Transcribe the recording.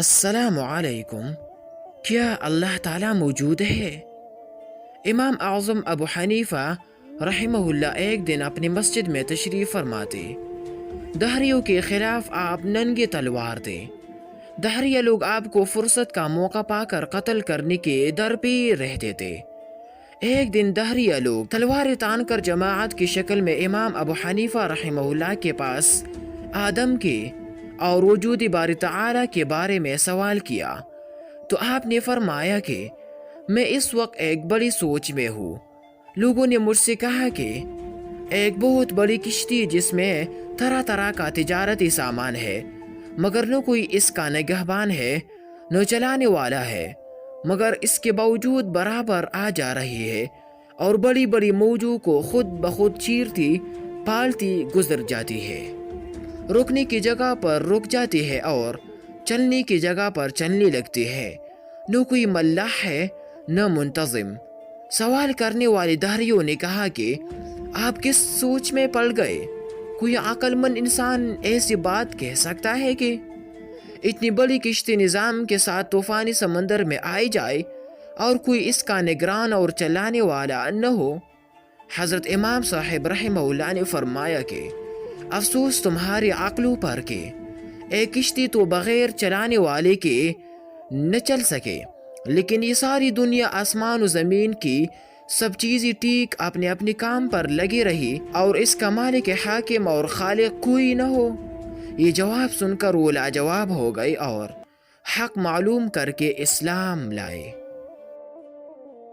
السلام علیکم۔ کیا اللہ تعالیٰ موجود ہے؟ امام اعظم ابو حنیفہ رحمہ اللہ ایک دن اپنی مسجد میں تشریف فرماتے۔ دہریوں کے خلاف آپ ننگے تلوار تھے۔ دہریہ لوگ آپ کو فرصت کا موقع پا کر قتل کرنے کے در پہ رہتے تھے۔ ایک دن دہریہ لوگ تلواریں تان کر جماعت کی شکل میں امام ابو حنیفہ رحمہ اللہ کے پاس آدم کے اور وجود باری تعالیٰ کے بارے میں سوال کیا تو آپ نے فرمایا کہ میں اس وقت ایک بڑی سوچ میں ہوں۔ لوگوں نے مجھ سے کہا کہ ایک بہت بڑی کشتی جس میں طرح طرح کا تجارتی سامان ہے، مگر نہ کوئی اس کا نگہبان ہے نہ چلانے والا ہے، مگر اس کے باوجود برابر آ جا رہی ہے اور بڑی بڑی موجوں کو خود بخود چیرتی پالتی گزر جاتی ہے، رکنے کی جگہ پر رک جاتی ہے اور چلنے کی جگہ پر چلنے لگتی ہے۔ نہ کوئی ملاح ہے نہ منتظم۔ سوال کرنے والے دہریوں نے کہا کہ آپ کس سوچ میں پڑ گئے؟ کوئی عقل مند انسان ایسی بات کہہ سکتا ہے کہ اتنی بڑی کشتی نظام کے ساتھ طوفانی سمندر میں آئی جائے اور کوئی اس کا نگران اور چلانے والا نہ ہو؟ حضرت امام صاحب رحمہ اللہ نے فرمایا کہ افسوس تمہاری عقلوں پر کہ ایک کشتی تو بغیر چلانے والے کے نہ چل سکے، لیکن یہ ساری دنیا آسمان و زمین کی سب چیزیں ٹھیک اپنے اپنے کام پر لگی رہی اور اس کا مالک حاکم اور خالق کوئی نہ ہو۔ یہ جواب سن کر وہ لاجواب ہو گئی اور حق معلوم کر کے اسلام لائے۔